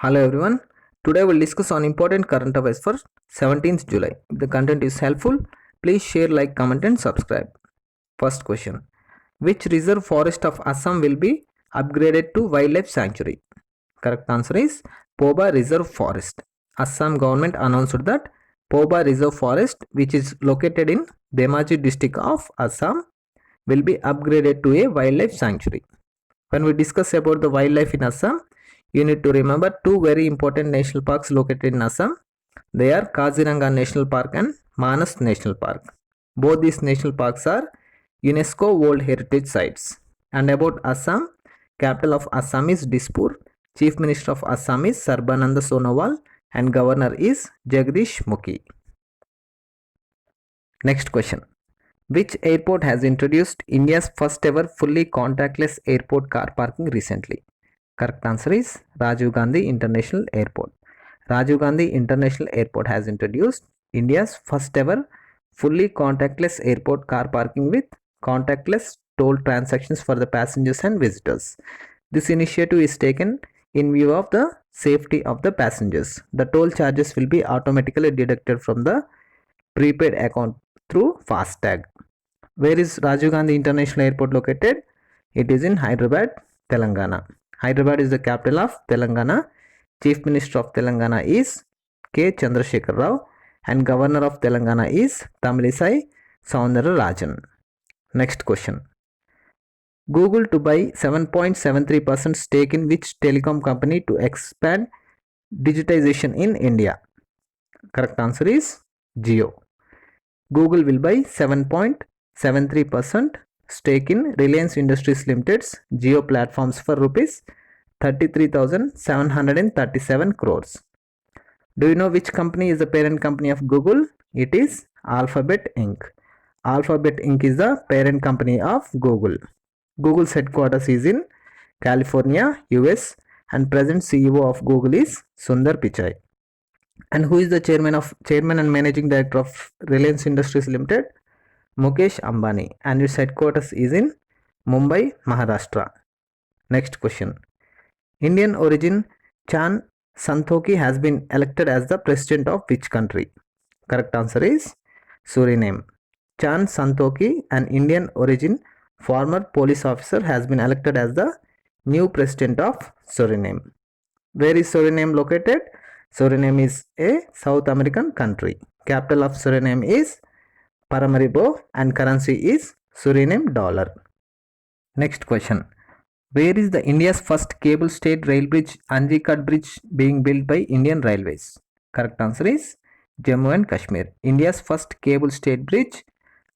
Hello everyone. Today we'll discuss on important current affairs for 17th July. If the content is helpful, please share, like, comment and subscribe. First question. Which reserve forest of Assam will be upgraded to wildlife sanctuary? Correct answer is Poba Reserve Forest. Assam government announced that Poba Reserve Forest, which is located in Dhemaji district of Assam, will be upgraded to a wildlife sanctuary. When we discuss about the wildlife in Assam, you need to remember two very important national parks located in Assam. They are Kaziranga National Park and Manas National Park. Both these national parks are UNESCO World Heritage Sites. And about Assam, capital of Assam is Dispur, Chief Minister of Assam is Sarbananda Sonowal, and Governor is Jagdish Mukhi. Next question. Which airport has introduced India's first ever fully contactless airport car parking recently? Correct answer is Rajiv Gandhi International Airport. Rajiv Gandhi International Airport has introduced India's first ever fully contactless airport car parking with contactless toll transactions for the passengers and visitors. This initiative is taken in view of the safety of the passengers. The toll charges will be automatically deducted from the prepaid account through FASTag. Where is Rajiv Gandhi International Airport located? It is in Hyderabad, Telangana. Hyderabad is the capital of Telangana. Chief Minister of Telangana is K. Chandrasekhar Rao and Governor of Telangana is Tamilisai Soundararajan. Next question. Google to buy 7.73% stake in which telecom company to expand digitization in India? Correct answer is Jio. Google will buy 7.73% stake in Reliance Industries Limited's Jio platforms for rupees 33,737 crores. Do you know which company is the parent company of Google? It is Alphabet Inc. Alphabet Inc. is the parent company of Google. Google's headquarters is in California, US, and present CEO of Google is Sundar Pichai. And who is the chairman and managing director of Reliance Industries Limited? Mukesh Ambani, and its headquarters is in Mumbai, Maharashtra. Next question. Indian origin Chan Santokhi has been elected as the president of which country? Correct answer is Suriname. Chan Santokhi, an Indian origin former police officer, has been elected as the new president of Suriname. Where is Suriname located? Suriname is a South American country. Capital of Suriname is Paramaribo and currency is Suriname dollar. Next question. Where is the India's first cable stayed rail bridge, Anjikat Bridge, being built by Indian Railways? Correct answer is Jammu and Kashmir. India's first cable stayed bridge,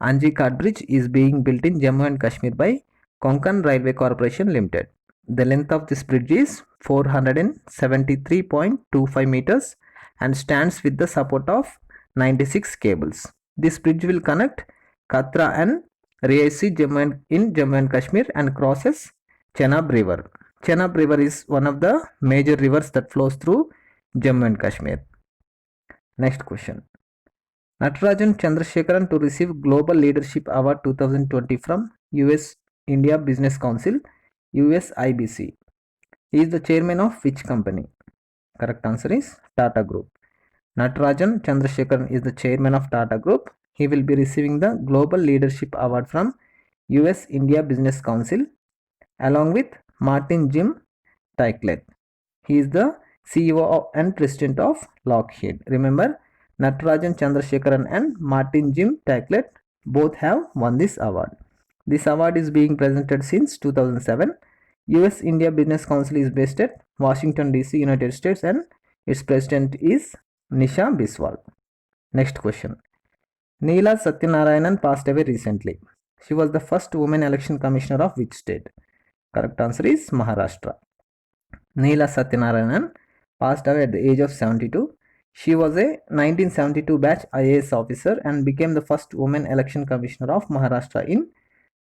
Anjikat Bridge, is being built in Jammu and Kashmir by Konkan Railway Corporation Limited. The length of this bridge is 473.25 meters and stands with the support of 96 cables. This bridge will connect Katra and Riasi in Jammu and Kashmir and crosses Chenab River. Chenab River is one of the major rivers that flows through Jammu and Kashmir. Next question. Natarajan Chandrasekaran to receive Global Leadership Award 2020 from US India Business Council, USIBC. He is the chairman of which company? Correct answer is Tata Group. Natarajan Chandrasekaran is the chairman of Tata Group. He will be receiving the Global Leadership Award from US India Business Council along with Martin Jim Taiclet. He is the CEO and president of Lockheed. Remember, Natarajan Chandrasekaran and Martin Jim Taiclet both have won this award. This award is being presented since 2007. US India Business Council is based at Washington DC, United States, and its president is Nisha Biswal. Next question. Neela Satyanarayanan passed away recently. She was the first woman election commissioner of which state? Correct answer is Maharashtra. Neela Satyanarayanan passed away at the age of 72. She was a 1972 batch IAS officer and became the first woman election commissioner of Maharashtra in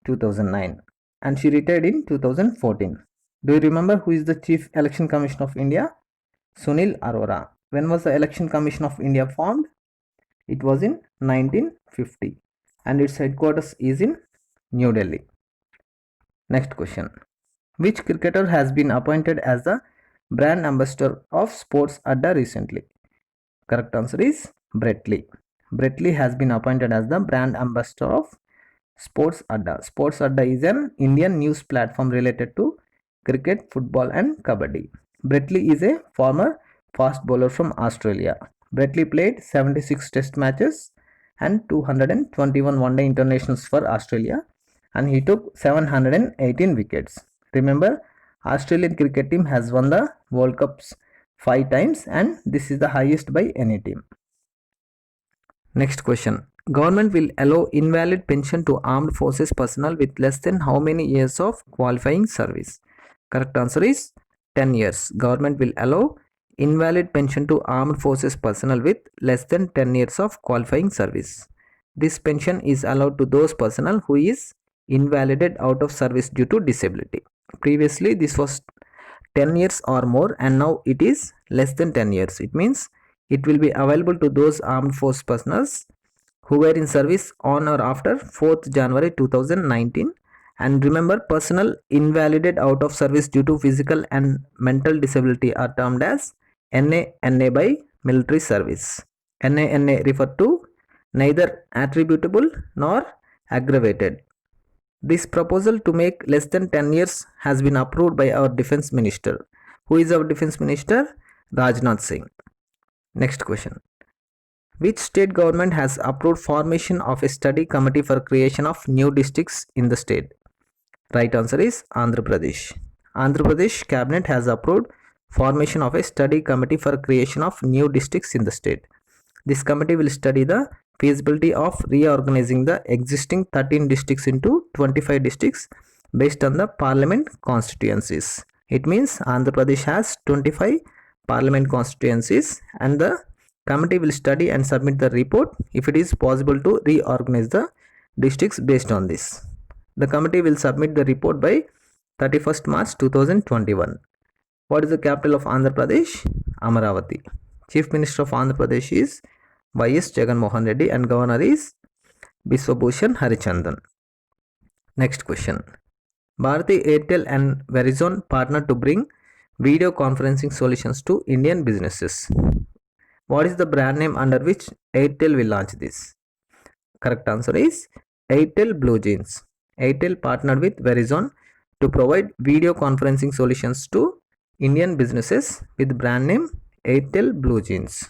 2009. And she retired in 2014. Do you remember who is the Chief Election Commission of India? Sunil Arora. When was the Election Commission of India formed? It was in 1950 and its headquarters is in New Delhi. Next question. Which cricketer has been appointed as the brand ambassador of Sports Adda recently? Correct answer is Brett Lee. Brett Lee has been appointed as the brand ambassador of Sports Adda. Sports Adda is an Indian news platform related to cricket, football, and kabaddi. Brett Lee is a former fast bowler from Australia. Brett Lee played 76 test matches and 221 one-day internationals for Australia, and he took 718 wickets. Remember, Australian cricket team has won the World Cups 5 times, and this is the highest by any team. Next question. Government will allow invalid pension to armed forces personnel with less than how many years of qualifying service? Correct answer is 10 years. Government will allow invalid pension to armed forces personnel with less than 10 years of qualifying service. This pension is allowed to those personnel who is invalidated out of service due to disability. Previously this was 10 years or more, and now it is less than 10 years. It means it will be available to those armed force personnel who were in service on or after 4th January 2019. And remember, personnel invalidated out of service due to physical and mental disability are termed as NA by military service. NA refer to neither attributable nor aggravated. This proposal to make less than 10 years has been approved by our defense minister. Who is our defense minister? Rajnath Singh. Next question. Which state government has approved formation of a study committee for creation of new districts in the state? Right answer is Andhra Pradesh. Andhra Pradesh cabinet has approved formation of a study committee for creation of new districts in the state. This committee will study the feasibility of reorganizing the existing 13 districts into 25 districts based on the parliament constituencies. It means Andhra Pradesh has 25 parliament constituencies, and the committee will study and submit the report if it is possible to reorganize the districts based on this. The committee will submit the report by 31st March 2021. What is the capital of Andhra Pradesh? Amaravati. Chief Minister of Andhra Pradesh is Y.S. Jagan Mohan Reddy, and Governor is Biswabhushan Harichandan. Next question. Bharti Airtel and Verizon partnered to bring video conferencing solutions to Indian businesses. What is the brand name under which Airtel will launch this? Correct answer is Airtel BlueJeans. Airtel partnered with Verizon to provide video conferencing solutions to Indian businesses with brand name Airtel BlueJeans.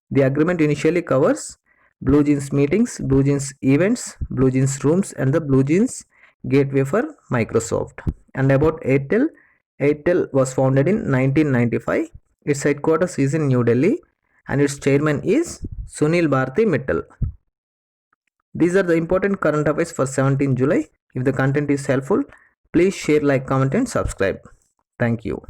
The agreement initially covers BlueJeans meetings, BlueJeans events, BlueJeans rooms, and the BlueJeans gateway for Microsoft. And about Airtel, Airtel was founded in 1995. Its headquarters is in New Delhi, and its chairman is Sunil Bharti Mittal. These are the important current affairs for 17 July. If the content is helpful, please share, like, comment, and subscribe. Thank you.